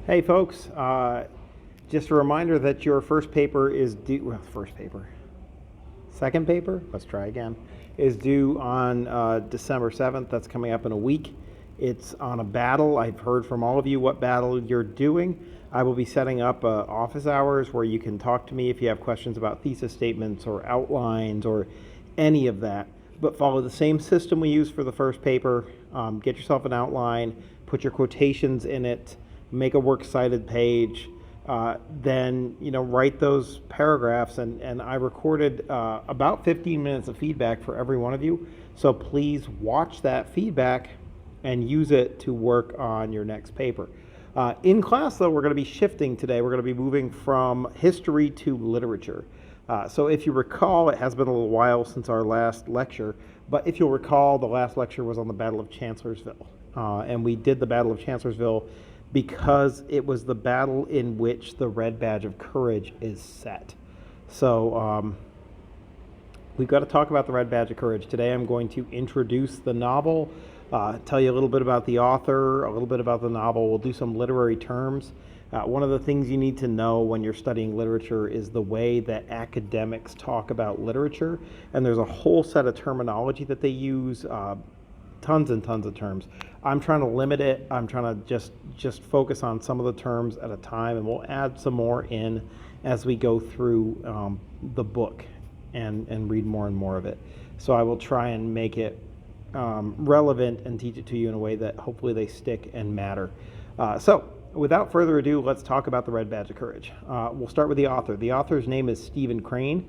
Hey folks, just a reminder that your first paper is due, second paper, let's try again, is due on December 7th. That's coming up in a week. It's on a battle. I've heard from all of you what battle you're doing. I will be setting up office hours where you can talk to me if you have questions about thesis statements or outlines or any of that. But follow the same system we use for the first paper. Get yourself an outline, put your quotations in it, make a works cited page, then write those paragraphs. And I recorded about 15 minutes of feedback for every one of you. So please watch that feedback and use it to work on your next paper. In class, though, we're going to be shifting today. We're going to be moving from history to literature. So if you recall, it has been a little while since our last lecture, but if you'll recall, the last lecture was on the Battle of Chancellorsville. And we did the Battle of Chancellorsville because it was the battle in which the Red Badge of Courage is set. So we've got to talk about the Red Badge of Courage. Today I'm going to introduce the novel, tell you a little bit about the author, a little bit about the novel. We'll do some literary terms. One of the things you need to know when you're studying literature is the way that academics talk about literature. And there's a whole set of terminology that they use, tons and tons of terms. I'm trying to limit it. I'm trying to just focus on some of the terms at a time, and we'll add some more in as we go through the book and read more and more of it. So I will try and make it relevant and teach it to you in a way that hopefully they stick and matter. So without further ado, let's talk about the Red Badge of Courage. We'll start with the author. The author's name is Stephen Crane.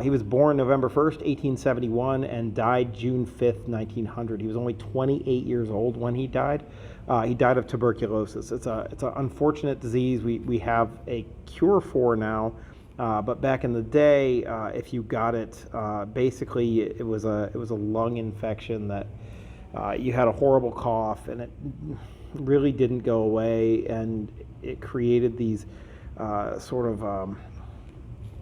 He was born November 1st, 1871, and died June 5th, 1900. He was only 28 years old when he died. He died of tuberculosis. It's an unfortunate disease we have a cure for now, but back in the day, if you got it, basically it was a lung infection that you had a horrible cough, and it really didn't go away, and it created these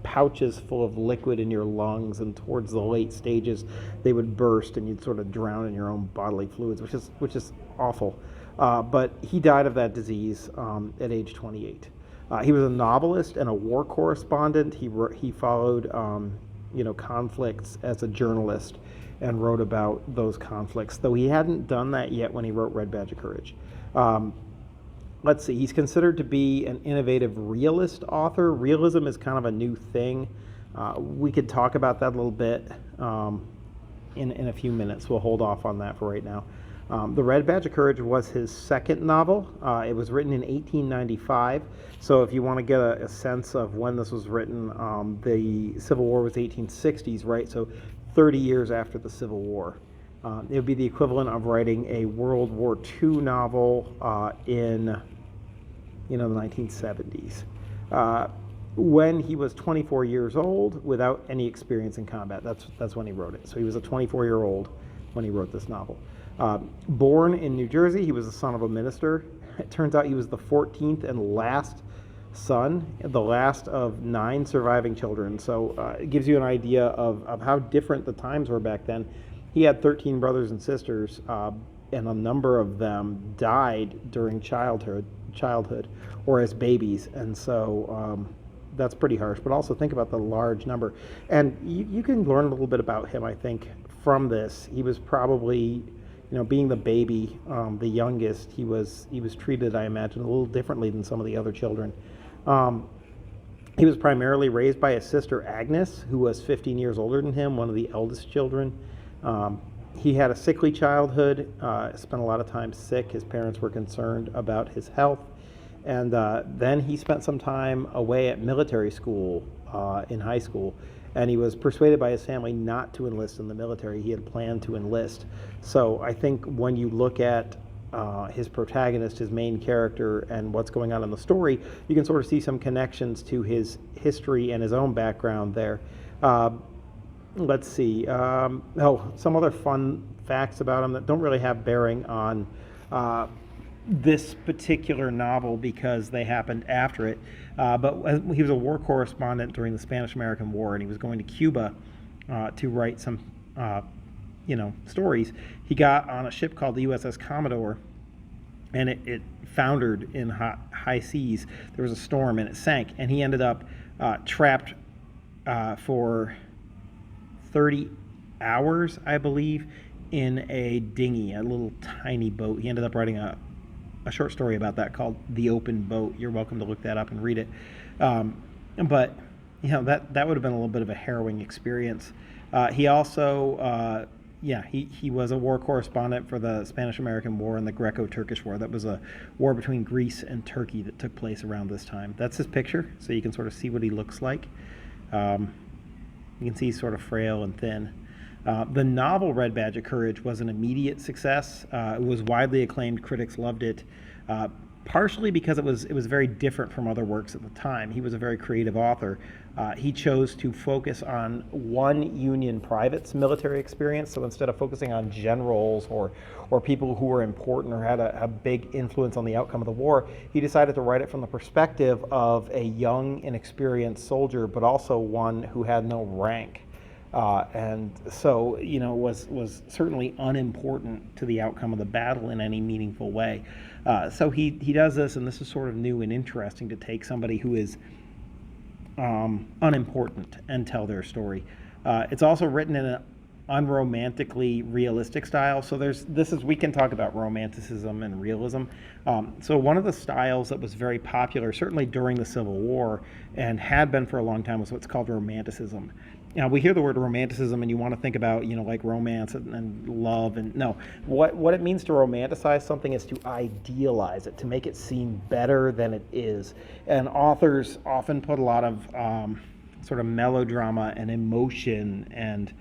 pouches full of liquid in your lungs, and towards the late stages they would burst and you'd sort of drown in your own bodily fluids, which is awful. But he died of that disease at age 28. He was a novelist and a war correspondent. He followed conflicts as a journalist and wrote about those conflicts, though he hadn't done that yet when he wrote Red Badge of Courage. Let's see, he's considered to be an innovative realist author. Realism is kind of a new thing. We could talk about that a little bit in a few minutes. We'll hold off on that for right now. The Red Badge of Courage was his second novel. It was written in 1895. So if you want to get a sense of when this was written, the Civil War was 1860s, right? So 30 years after the Civil War. It would be the equivalent of writing a World War II novel in the 1970s. When he was 24 years old, without any experience in combat, that's when he wrote it. So he was a 24-year-old when he wrote this novel. Born in New Jersey, he was the son of a minister. It turns out he was the 14th and last son, the last of 9 surviving children. So it gives you an idea of how different the times were back then. He had 13 brothers and sisters, and a number of them died during childhood or as babies, and so that's pretty harsh. But also think about the large number, and you can learn a little bit about him, I think, from this. He was probably, being the baby, the youngest, he was treated, I imagine, a little differently than some of the other children. He was primarily raised by his sister Agnes, who was 15 years older than him, one of the eldest children. He had a sickly childhood, spent a lot of time sick. His parents were concerned about his health. And then he spent some time away at military school in high school. And he was persuaded by his family not to enlist in the military. He had planned to enlist. So I think when you look at his protagonist, his main character, and what's going on in the story, you can sort of see some connections to his history and his own background there. Let's see. Some other fun facts about him that don't really have bearing on this particular novel because they happened after it. But he was a war correspondent during the Spanish-American War, and he was going to Cuba to write some, stories. He got on a ship called the USS Commodore, and it foundered in hot high seas. There was a storm and it sank, and he ended up trapped for 30 hours, I believe, in a dinghy, a little tiny boat. He ended up writing a short story about that called The Open Boat. You're welcome to look that up and read it. But that would have been a little bit of a harrowing experience. He also he was a war correspondent for the Spanish-American War and the Greco-Turkish War. That was a war between Greece and Turkey that took place around this time. That's his picture, so you can sort of see what he looks like. You can see he's sort of frail and thin. The novel Red Badge of Courage was an immediate success. It was widely acclaimed. Critics loved it, partially because it was very different from other works at the time. He was a very creative author. He chose to focus on one Union private's military experience. So instead of focusing on generals or people who were important or had a big influence on the outcome of the war, he decided to write it from the perspective of a young, inexperienced soldier, but also one who had no rank. And so, was certainly unimportant to the outcome of the battle in any meaningful way. So he does this, and this is sort of new and interesting to take somebody who is unimportant and tell their story. It's also written in an unromantically realistic style. So we can talk about romanticism and realism. So one of the styles that was very popular, certainly during the Civil War, and had been for a long time, was what's called romanticism. Now, we hear the word romanticism and you want to think about, like romance and love. And no, what it means to romanticize something is to idealize it, to make it seem better than it is. And authors often put a lot of sort of melodrama and emotion and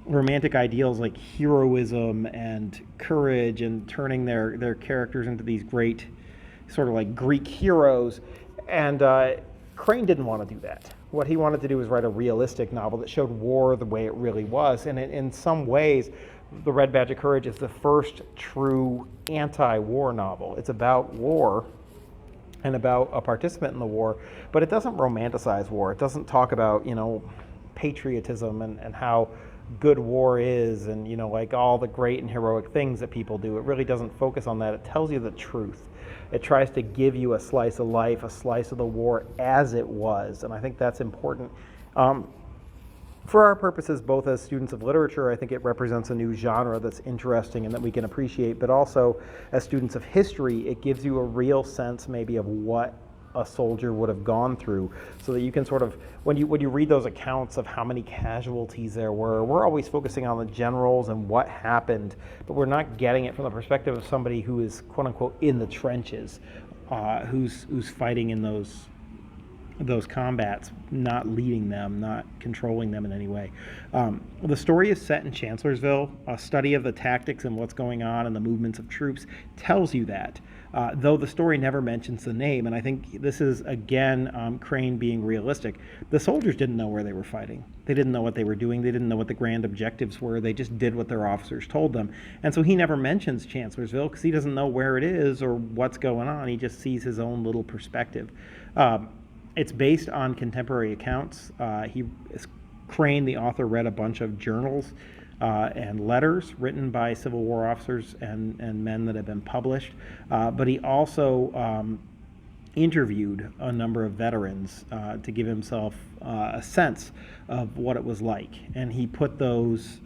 romantic ideals like heroism and courage and turning their characters into these great sort of like Greek heroes. And Crane didn't want to do that. What he wanted to do was write a realistic novel that showed war the way it really was. And in some ways, The Red Badge of Courage is the first true anti-war novel. It's about war and about a participant in the war, but it doesn't romanticize war. It doesn't talk about, patriotism and how good war is and, like all the great and heroic things that people do. It really doesn't focus on that. It tells you the truth. It tries to give you a slice of life, a slice of the war as it was, and I think that's important. For our purposes, both as students of literature, I think it represents a new genre that's interesting and that we can appreciate, but also as students of history, it gives you a real sense maybe of what a soldier would have gone through, so that you can sort of, when you read those accounts of how many casualties there were, we're always focusing on the generals and what happened, but we're not getting it from the perspective of somebody who is quote unquote in the trenches, who's fighting in those combats, not leading them, not controlling them in any way. The story is set in Chancellorsville. A study of the tactics and what's going on and the movements of troops tells you that. Though the story never mentions the name, and I think this is, again, Crane being realistic. The soldiers didn't know where they were fighting. They didn't know what they were doing. They didn't know what the grand objectives were. They just did what their officers told them. And so he never mentions Chancellorsville because he doesn't know where it is or what's going on. He just sees his own little perspective. It's based on contemporary accounts. Crane, the author, read a bunch of journals and letters written by Civil War officers and men that have been published. But he also interviewed a number of veterans to give himself a sense of what it was like. And he put those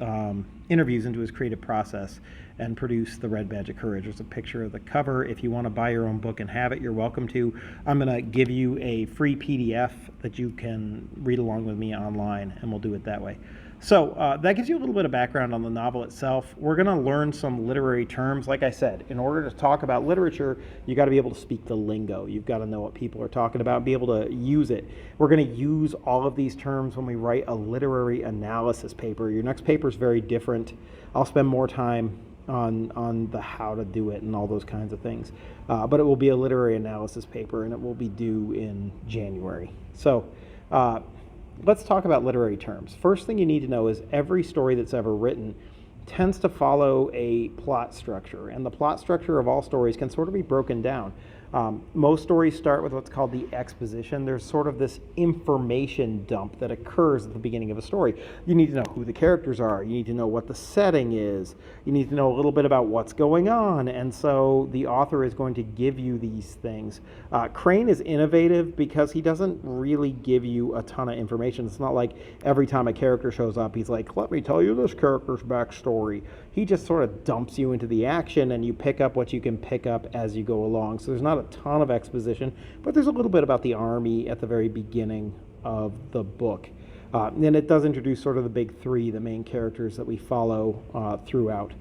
interviews into his creative process and produced The Red Badge of Courage. There's a picture of the cover. If you want to buy your own book and have it, you're welcome to. I'm going to give you a free PDF that you can read along with me online, and we'll do it that way. So that gives you a little bit of background on the novel itself. We're going to learn some literary terms. Like I said, in order to talk about literature, you got to be able to speak the lingo. You've got to know what people are talking about and be able to use it. We're going to use all of these terms when we write a literary analysis paper. Your next paper is very different. I'll spend more time on the how to do it and all those kinds of things. But it will be a literary analysis paper, and it will be due in January. So let's talk about literary terms. First thing you need to know is every story that's ever written tends to follow a plot structure, and the plot structure of all stories can sort of be broken down. Most stories start with what's called the exposition. There's sort of this information dump that occurs at the beginning of a story. You need to know who the characters are. You need to know what the setting is. You need to know a little bit about what's going on. And so the author is going to give you these things. Crane is innovative because he doesn't really give you a ton of information. It's not like every time a character shows up, he's like, let me tell you this character's backstory. He just sort of dumps you into the action, and you pick up what you can pick up as you go along. So there's not a ton of exposition, but there's a little bit about the army at the very beginning of the book. And it does introduce sort of the big three, the main characters that we follow throughout.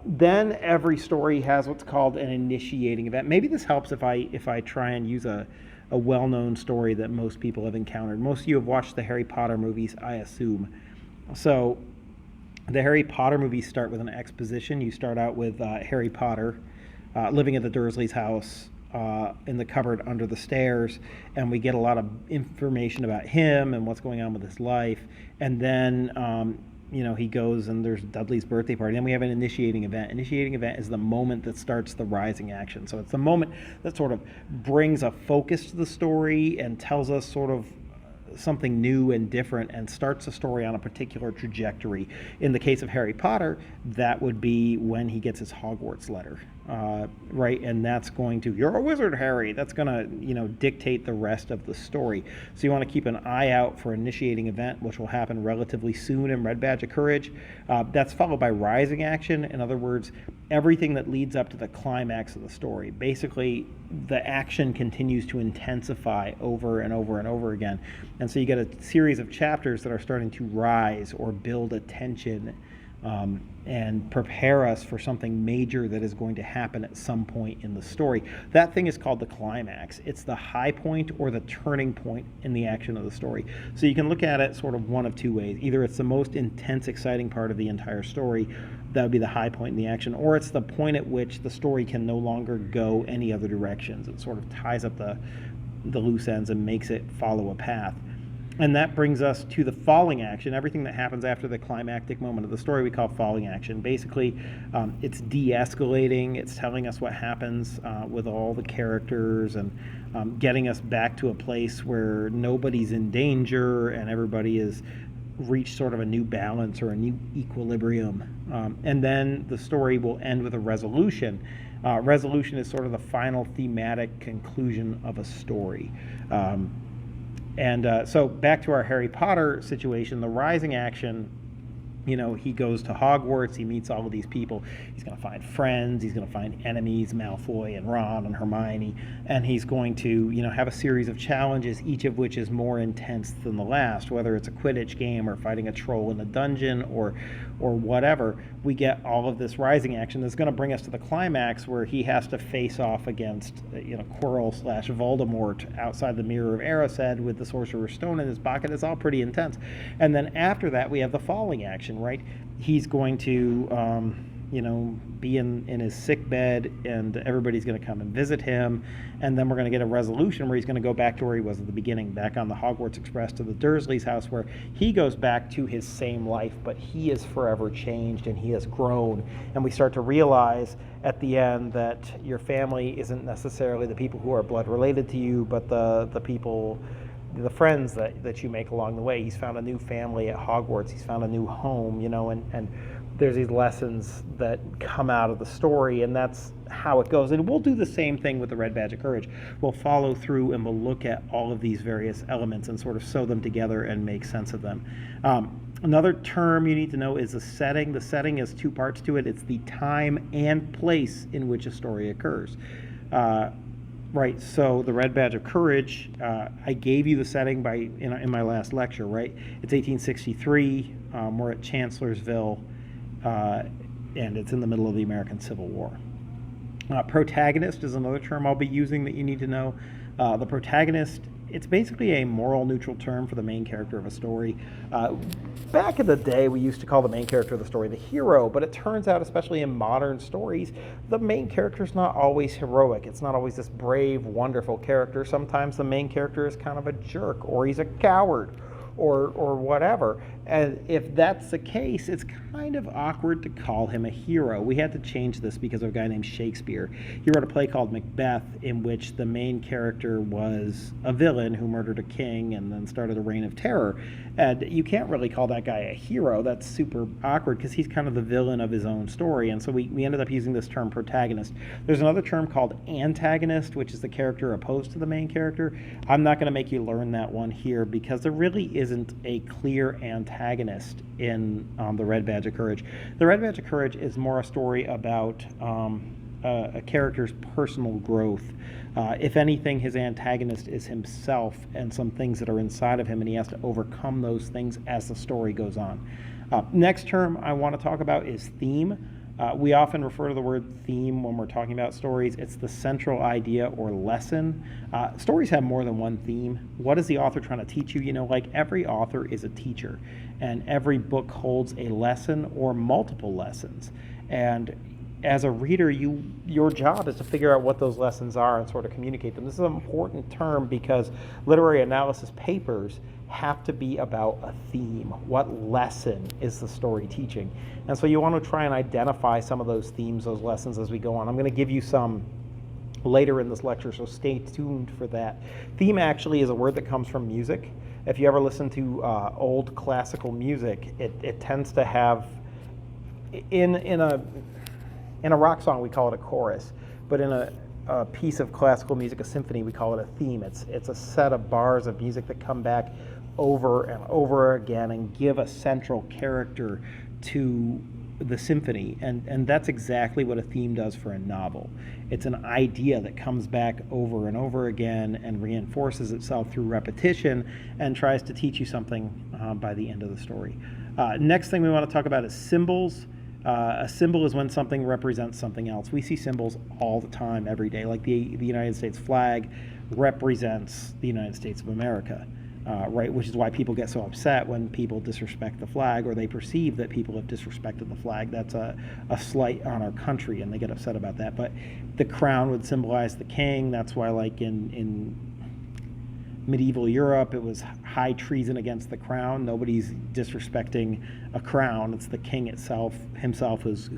Then every story has what's called an initiating event. Maybe this helps if I try and use a well-known story that most people have encountered. Most of you have watched the Harry Potter movies, I assume. So the Harry Potter movies start with an exposition. You start out with Harry Potter living at the Dursleys' house in the cupboard under the stairs, and we get a lot of information about him and what's going on with his life. And then he goes and there's Dudley's birthday party. Then we have an initiating event. Initiating event is the moment that starts the rising action. So it's the moment that sort of brings a focus to the story and tells us sort of something new and different and starts a story on a particular trajectory. In the case of Harry Potter, that would be when he gets his Hogwarts letter, right? And that's going to, you're a wizard, Harry. That's going to, dictate the rest of the story. So you want to keep an eye out for initiating event, which will happen relatively soon in Red Badge of Courage. That's followed by rising action. In other words, everything that leads up to the climax of the story. Basically, the action continues to intensify over and over and over again. And so you get a series of chapters that are starting to rise or build a tension and prepare us for something major that is going to happen at some point in the story. That thing is called the climax. It's the high point or the turning point in the action of the story. So you can look at it sort of one of two ways. Either it's the most intense, exciting part of the entire story, that would be the high point in the action, or it's the point at which the story can no longer go any other directions. It sort of ties up the loose ends and makes it follow a path. And that brings us to the falling action. Everything that happens after the climactic moment of the story we call falling action. Basically, it's de-escalating. It's telling us what happens with all the characters and getting us back to a place where nobody's in danger and everybody has reached sort of a new balance or a new equilibrium. And then the story will end with a resolution. Resolution is sort of the final thematic conclusion of a story. So back to our Harry Potter situation, the rising action, he goes to Hogwarts, he meets all of these people, he's going to find friends, he's going to find enemies, Malfoy and Ron and Hermione, and he's going to, have a series of challenges, each of which is more intense than the last, whether it's a Quidditch game or fighting a troll in a dungeon or whatever. We get all of this rising action that's going to bring us to the climax where he has to face off against, Quirrell/Voldemort outside the Mirror of Erised with the Sorcerer's Stone in his pocket. It's all pretty intense. And then after that, we have the falling action, right? He's going to, be in his sick bed, and everybody's going to come and visit him. And then we're going to get a resolution where he's going to go back to where he was at the beginning, back on the Hogwarts Express to the Dursleys' house, where he goes back to his same life, but he is forever changed and he has grown. And we start to realize at the end that your family isn't necessarily the people who are blood related to you, but the people, the friends that you make along the way. He's found a new family at Hogwarts. He's found a new home, and there's these lessons that come out of the story, and that's how it goes. And we'll do the same thing with the Red Badge of Courage. We'll follow through and we'll look at all of these various elements and sort of sew them together and make sense of them. Another term you need to know is the setting. The setting has two parts to it. It's the time and place in which a story occurs. Right, so the Red Badge of Courage, I gave you the setting in my last lecture, right? It's 1863, we're at Chancellorsville, and it's in the middle of the American Civil War. Protagonist is another term I'll be using that you need to know. The protagonist, it's basically a moral neutral term for the main character of a story. Back in the day, we used to call the main character of the story the hero, but it turns out, especially in modern stories, the main character is not always heroic. It's not always this brave, wonderful character. Sometimes the main character is kind of a jerk, or he's a coward, or whatever. And if that's the case, it's kind of awkward to call him a hero. We had to change this because of a guy named Shakespeare. He wrote a play called Macbeth, in which the main character was a villain who murdered a king and then started a reign of terror. And you can't really call that guy a hero. That's super awkward because he's kind of the villain of his own story. And so we ended up using this term protagonist. There's another term called antagonist, which is the character opposed to the main character. I'm not going to make you learn that one here because there really isn't a clear antagonist in The Red Badge of Courage. The Red Badge of Courage is more a story about a character's personal growth. If anything, his antagonist is himself and some things that are inside of him, and he has to overcome those things as the story goes on. Next term I want to talk about is theme. We often refer to the word theme when we're talking about stories. It's the central idea or lesson. Stories have more than one theme. What is the author trying to teach you? You know, like every author is a teacher, and every book holds a lesson or multiple lessons. And as a reader, your job is to figure out what those lessons are and sort of communicate them. This is an important term because literary analysis papers have to be about a theme. What lesson is the story teaching? And so you want to try and identify some of those themes, those lessons as we go on. I'm going to give you some later in this lecture, so stay tuned for that. Theme actually is a word that comes from music. If you ever listen to old classical music, it tends to have, in a rock song, we call it a chorus, but in a piece of classical music, a symphony, we call it a theme. It's a set of bars of music that come back over and over again and give a central character to the symphony. And that's exactly what a theme does for a novel. It's an idea that comes back over and over again and reinforces itself through repetition and tries to teach you something by the end of the story. Next thing we want to talk about is symbols. A symbol is when something represents something else. We see symbols all the time, every day. Like the United States flag represents the United States of America, right? Which is why people get so upset when people disrespect the flag, or they perceive that people have disrespected the flag. That's a slight on our country, and they get upset about that. But the crown would symbolize the king. That's why, like in medieval Europe, it was high treason against the crown. Nobody's disrespecting a crown. It's the king himself who's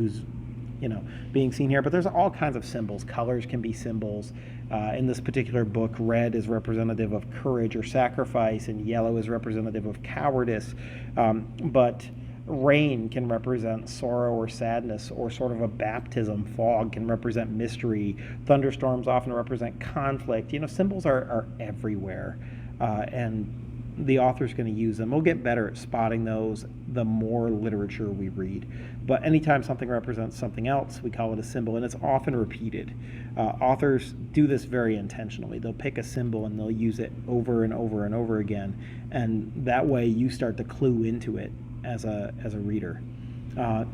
being seen here. But there's all kinds of symbols. Colors can be symbols. In this particular book, red is representative of courage or sacrifice, and yellow is representative of cowardice. But rain can represent sorrow or sadness, or sort of a baptism. Fog can represent mystery. Thunderstorms often represent conflict. Symbols are everywhere, and the author's going to use them. We'll get better at spotting those the more literature we read. But anytime something represents something else, we call it a symbol, and it's often repeated. Authors do this very intentionally. They'll pick a symbol and they'll use it over and over and over again, and that way you start to clue into it as a reader.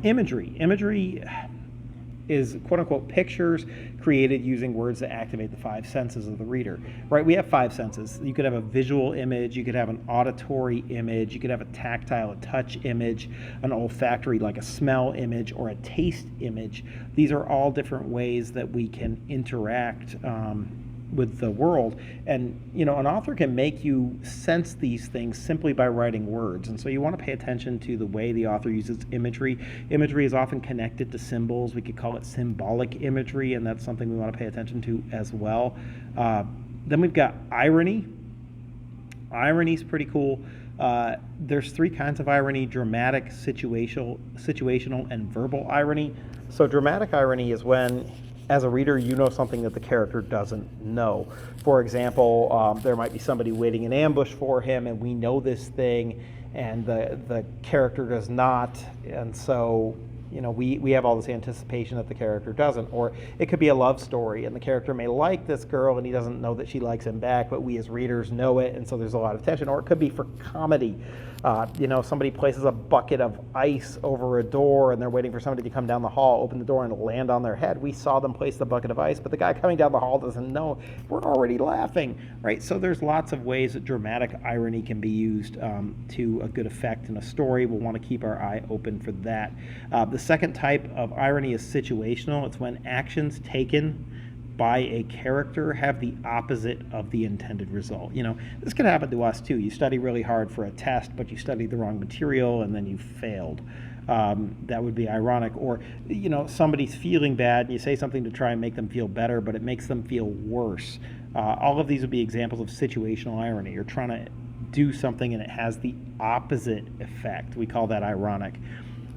Imagery is quote-unquote pictures created using words that activate the five senses of the reader, right? We have five senses. You could have a visual image, you could have an auditory image, you could have a tactile, a touch image, an olfactory, like a smell image, or a taste image. These are all different ways that we can interact with the world. And an author can make you sense these things simply by writing words. And so you want to pay attention to the way the author uses imagery. Imagery is often connected to symbols. We could call it symbolic imagery, and that's something we want to pay attention to as well. Then we've got irony. Irony is pretty cool. There's three kinds of irony: dramatic, situational, and verbal irony. So dramatic irony is when, as a reader, you know something that the character doesn't know. For example, there might be somebody waiting in ambush for him, and we know this thing, and the character does not, and so we have all this anticipation that the character doesn't. Or it could be a love story, and the character may like this girl, and he doesn't know that she likes him back, but we as readers know it, and so there's a lot of tension. Or it could be for comedy. Somebody places a bucket of ice over a door, and they're waiting for somebody to come down the hall, open the door, and land on their head. We saw them place the bucket of ice, but the guy coming down the hall doesn't know. We're already laughing, right? So there's lots of ways that dramatic irony can be used to a good effect in a story. We'll want to keep our eye open for that. The second type of irony is situational. It's when actions taken by a character have the opposite of the intended result. This can happen to us too. You study really hard for a test, but you studied the wrong material and then you failed. That would be ironic. Or, somebody's feeling bad and you say something to try and make them feel better, but it makes them feel worse. All of these would be examples of situational irony. You're trying to do something and it has the opposite effect. We call that ironic.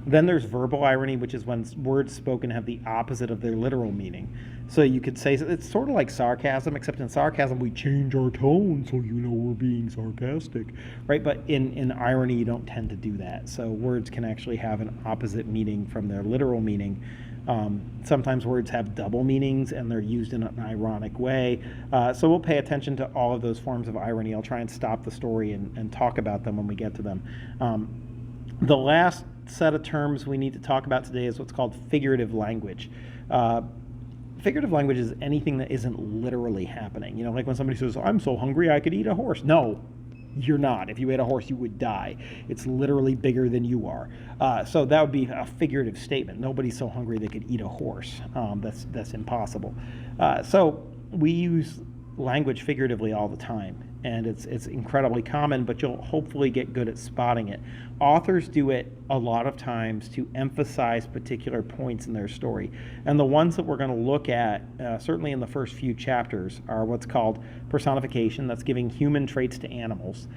Then there's verbal irony, which is when words spoken have the opposite of their literal meaning. So you could say it's sort of like sarcasm, except in sarcasm we change our tone so we're being sarcastic, right? But in irony you don't tend to do that. So words can actually have an opposite meaning from their literal meaning. Sometimes words have double meanings and they're used in an ironic way. So we'll pay attention to all of those forms of irony. I'll try and stop the story and talk about them when we get to them. The last set of terms we need to talk about today is what's called figurative language. Figurative language is anything that isn't literally happening. Like when somebody says, I'm so hungry I could eat a horse. No, you're not. If you ate a horse, you would die. It's literally bigger than you are. So that would be a figurative statement. Nobody's so hungry they could eat a horse. That's impossible. So we use language figuratively all the time, and it's incredibly common, but you'll hopefully get good at spotting it. Authors do it a lot of times to emphasize particular points in their story, and the ones that we're going to look at, certainly in the first few chapters, are what's called personification. That's giving human traits to animals,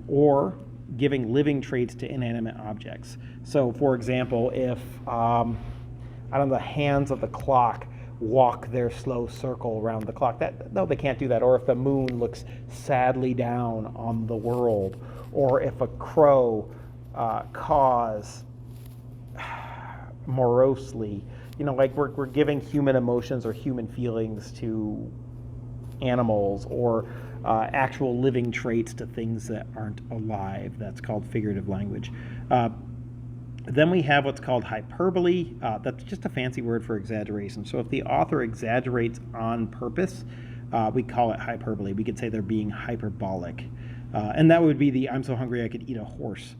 or giving living traits to inanimate objects. So, for example, if the hands of the clock walk their slow circle around the clock. No, they can't do that. Or if the moon looks sadly down on the world, or if a crow caws morosely, like we're giving human emotions or human feelings to animals, or actual living traits to things that aren't alive. That's called figurative language. Then we have what's called hyperbole. That's just a fancy word for exaggeration. So if the author exaggerates on purpose, we call it hyperbole. We could say they're being hyperbolic. And that would be the I'm so hungry I could eat a horse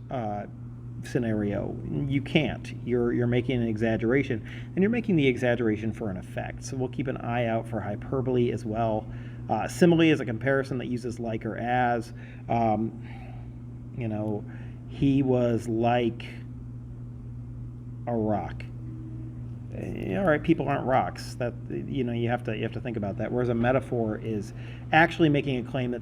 scenario. You can't. You're making an exaggeration, and you're making the exaggeration for an effect. So we'll keep an eye out for hyperbole as well. Simile is a comparison that uses like or as. He was like a rock. All right, people aren't rocks. That you have to think about that. Whereas a metaphor is actually making a claim that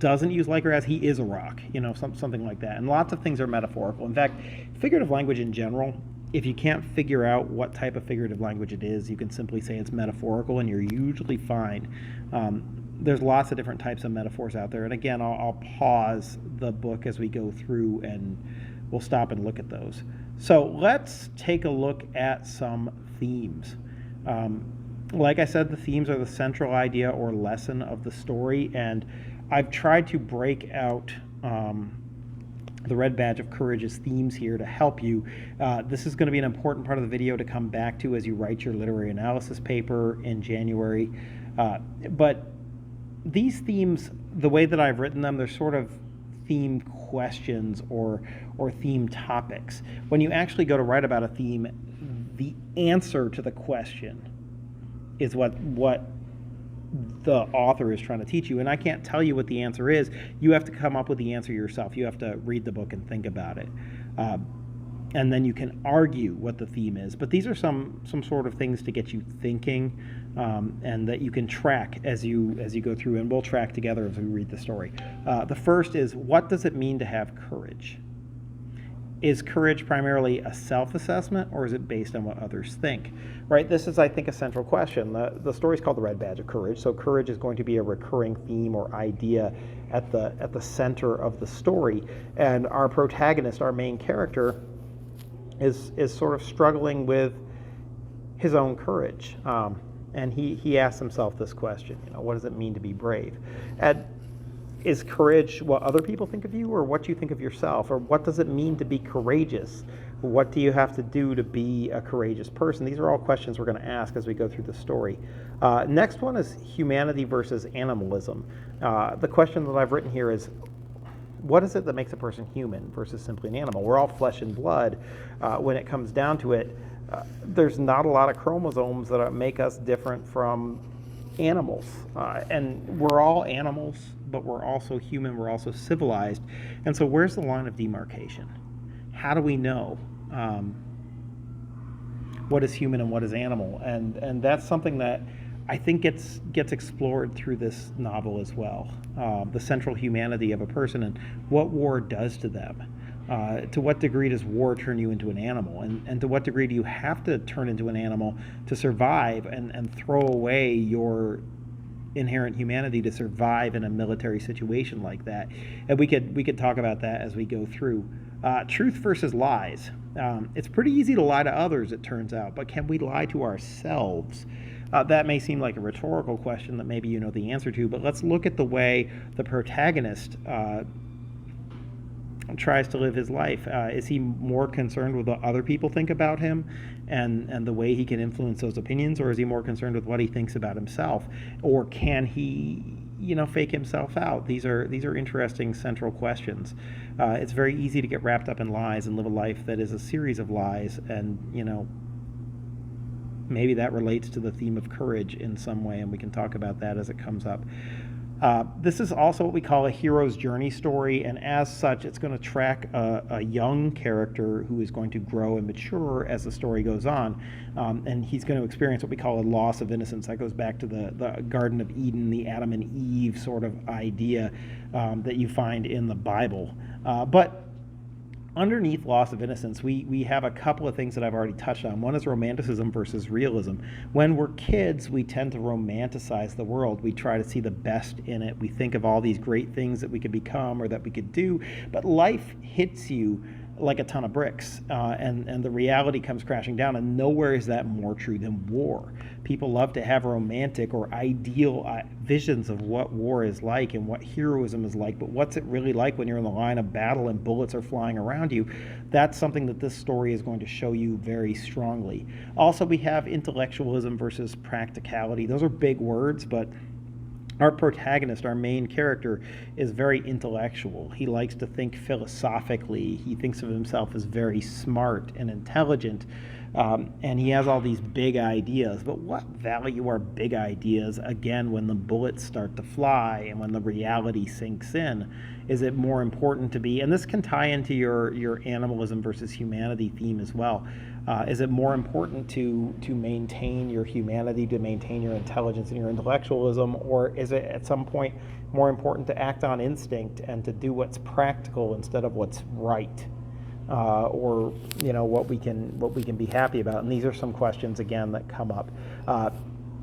doesn't use like or as. He is a rock. Something like that. And lots of things are metaphorical. In fact, figurative language in general, if you can't figure out what type of figurative language it is, you can simply say it's metaphorical, and you're usually fine. There's lots of different types of metaphors out there. And again, I'll pause the book as we go through, and we'll stop and look at those. So let's take a look at some themes. Like I said, the themes are the central idea or lesson of the story, and I've tried to break out the Red Badge of Courage's themes here to help you. This is going to be an important part of the video to come back to as you write your literary analysis paper in January. But these themes, the way that I've written them, they're sort of theme questions or theme topics. When you actually go to write about a theme, the answer to the question is what the author is trying to teach you. And I can't tell you what the answer is. You have to come up with the answer yourself. You have to read the book and think about it. And then you can argue what the theme is. But these are some sort of things to get you thinking, and that you can track as you go through, and we'll track together as we read the story. The first is, what does it mean to have courage? Is courage primarily a self-assessment, or is it based on what others think? Right? This is, I think, a central question. The story is called The Red Badge of Courage, so courage is going to be a recurring theme or idea at the center of the story. And our protagonist, our main character, is sort of struggling with his own courage. And he asks himself this question, what does it mean to be brave? And is courage what other people think of you, or what you think of yourself? Or what does it mean to be courageous? What do you have to do to be a courageous person? These are all questions we're going to ask as we go through the story. Next one is humanity versus animalism. The question that I've written here is, what is it that makes a person human versus simply an animal? We're all flesh and blood. When it comes down to it, there's not a lot of chromosomes that make us different from animals. And we're all animals, but we're also human, we're also civilized. And so where's the line of demarcation? How do we know what is human and what is animal? And that's something that I think gets explored through this novel as well. The central humanity of a person and what war does to them. To what degree does war turn you into an animal? And to what degree do you have to turn into an animal to survive and throw away your inherent humanity to survive in a military situation like that? And we could talk about that as we go through. Truth versus lies. It's pretty easy to lie to others, it turns out, but can we lie to ourselves? That may seem like a rhetorical question that maybe you know the answer to, but let's look at the way the protagonist tries to live his life. Is he more concerned with what other people think about him and the way he can influence those opinions, or is he more concerned with what he thinks about himself? Or can he, fake himself out? These are interesting central questions. It's very easy to get wrapped up in lies and live a life that is a series of lies, and maybe that relates to the theme of courage in some way, and we can talk about that as it comes up. This is also what we call a hero's journey story, and as such, it's going to track a young character who is going to grow and mature as the story goes on, and he's going to experience what we call a loss of innocence. That goes back to the Garden of Eden, the Adam and Eve sort of idea that you find in the Bible. But underneath loss of innocence, we have a couple of things that I've already touched on. One is romanticism versus realism. When we're kids, we tend to romanticize the world. We try to see the best in it. We think of all these great things that we could become or that we could do. But life hits you like a ton of bricks, and the reality comes crashing down, and nowhere is that more true than war. People love to have romantic or ideal visions of what war is like and what heroism is like, but what's it really like when you're in the line of battle and bullets are flying around you? That's something that this story is going to show you very strongly. Also, we have intellectualism versus practicality. Those are big words, but our protagonist, our main character, is very intellectual. He likes to think philosophically. He thinks of himself as very smart and intelligent, and he has all these big ideas. But what value are big ideas, again, when the bullets start to fly and when the reality sinks in? Is it more important to be, and this can tie into your animalism versus humanity theme as well, is it more important to maintain your humanity, to maintain your intelligence and your intellectualism, or is it at some point more important to act on instinct and to do what's practical instead of what's right, or what we can be happy about? And these are some questions again that come up.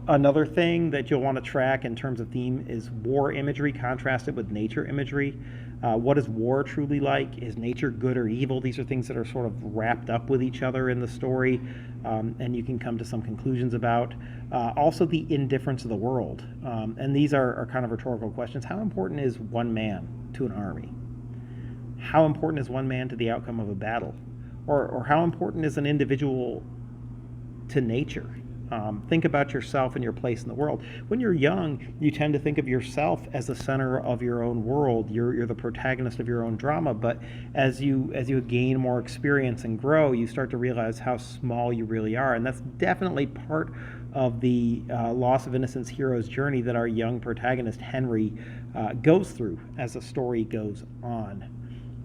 Another thing that you'll want to track in terms of theme is war imagery contrasted with nature imagery. What is war truly like? Is nature good or evil? These are things that are sort of wrapped up with each other in the story, and you can come to some conclusions about. Also, the indifference of the world. And these are kind of rhetorical questions. How important is one man to an army? How important is one man to the outcome of a battle? Or how important is an individual to nature? Think about yourself and your place in the world. When you're young, you tend to think of yourself as the center of your own world. You're the protagonist of your own drama. But as you gain more experience and grow, you start to realize how small you really are. And that's definitely part of the loss of innocence hero's journey that our young protagonist Henry goes through as the story goes on.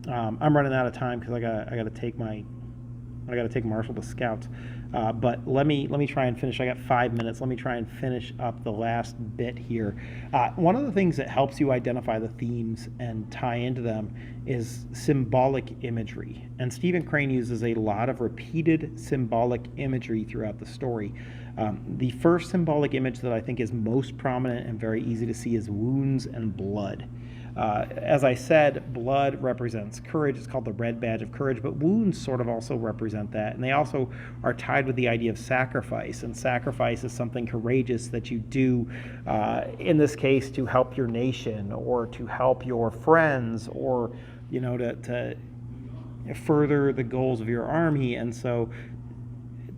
I'm running out of time because I gotta take Marshall to Scouts. But let me try and finish. I got 5 minutes. Let me try and finish up the last bit here. One of the things that helps you identify the themes and tie into them is symbolic imagery. And Stephen Crane uses a lot of repeated symbolic imagery throughout the story. The first symbolic image that I think is most prominent and very easy to see is wounds and blood. As I said, blood represents courage. It's called the red badge of courage, but wounds sort of also represent that. And they also are tied with the idea of sacrifice. And sacrifice is something courageous that you do, in this case, to help your nation or to help your friends or, to further the goals of your army. And so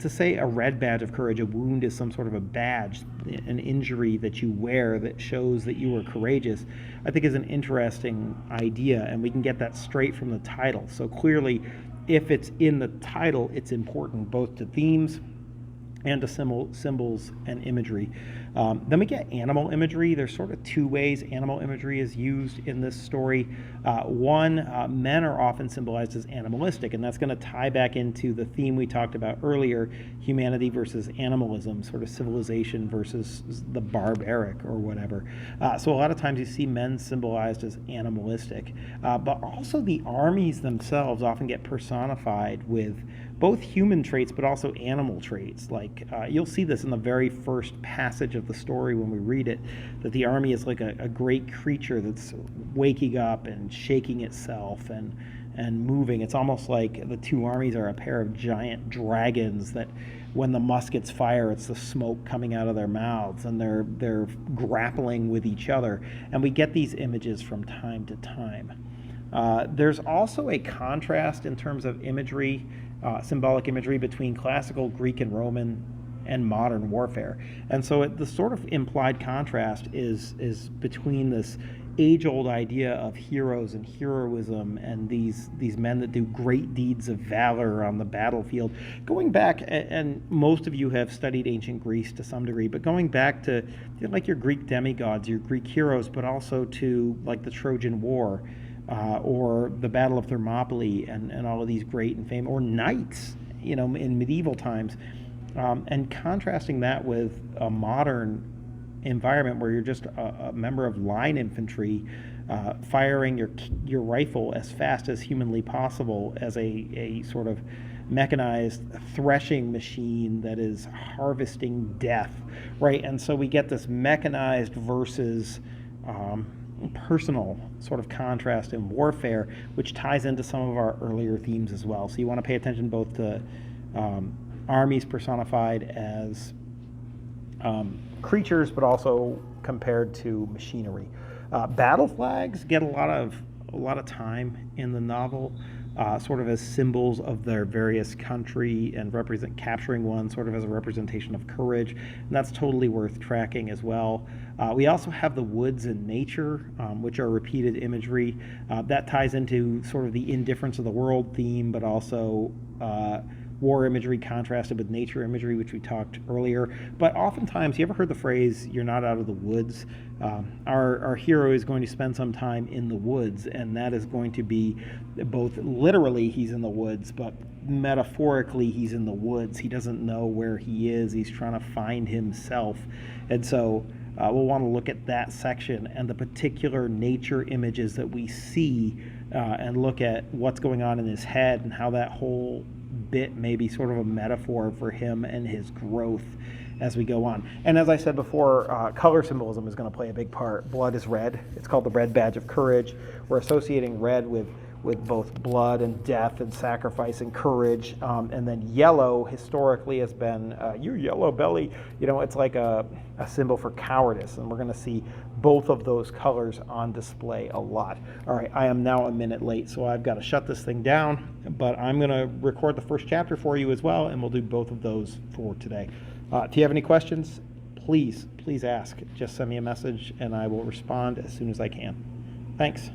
to say a red badge of courage, a wound is some sort of a badge, an injury that you wear that shows that you were courageous, I think is an interesting idea, and we can get that straight from the title. So clearly, if it's in the title, it's important both to themes and to symbols and imagery. Then we get animal imagery. There's sort of two ways animal imagery is used in this story. One, men are often symbolized as animalistic, and that's going to tie back into the theme we talked about earlier, humanity versus animalism, sort of civilization versus the barbaric or whatever. So a lot of times you see men symbolized as animalistic, but also the armies themselves often get personified with both human traits but also animal traits. Like you'll see this in the very first passage of the story when we read it, that the army is like a great creature that's waking up and shaking itself and moving. It's almost like the two armies are a pair of giant dragons that when the muskets fire, it's the smoke coming out of their mouths, and they're grappling with each other. And we get these images from time to time. There's also a contrast in terms of imagery, symbolic imagery between classical Greek and Roman and modern warfare. And so the sort of implied contrast is between this age-old idea of heroes and heroism and these men that do great deeds of valor on the battlefield. Going back, and most of you have studied ancient Greece to some degree, but going back to like your Greek demigods, your Greek heroes, but also to like the Trojan War, or the Battle of Thermopylae and all of these great and famous, or knights, in medieval times, and contrasting that with a modern environment where you're just a member of line infantry, firing your rifle as fast as humanly possible as a sort of mechanized threshing machine that is harvesting death, right? And so we get this mechanized versus personal sort of contrast in warfare, which ties into some of our earlier themes as well. So you want to pay attention both to armies personified as creatures, but also compared to machinery. Battle flags get a lot of time in the novel, sort of as symbols of their various country, and capturing one sort of as a representation of courage, and that's totally worth tracking as well. We also have the woods and nature, which are repeated imagery. That ties into sort of the indifference of the world theme, but also war imagery contrasted with nature imagery, which we talked earlier. But oftentimes, you ever heard the phrase, "you're not out of the woods"? Our hero is going to spend some time in the woods, and that is going to be both literally he's in the woods, but metaphorically he's in the woods. He doesn't know where he is. He's trying to find himself. And so we'll want to look at that section and the particular nature images that we see, and look at what's going on in his head and how that whole bit may be sort of a metaphor for him and his growth as we go on. And as I said before, color symbolism is going to play a big part. Blood is red. It's called the red badge of courage. We're associating red with both blood and death and sacrifice and courage. And then yellow historically has been, you yellow belly, it's like a symbol for cowardice. And we're going to see both of those colors on display a lot. All right, I am now a minute late, so I've got to shut this thing down, but I'm going to record the first chapter for you as well, and we'll do both of those for today. If you have any questions, please ask. Just send me a message, and I will respond as soon as I can. Thanks.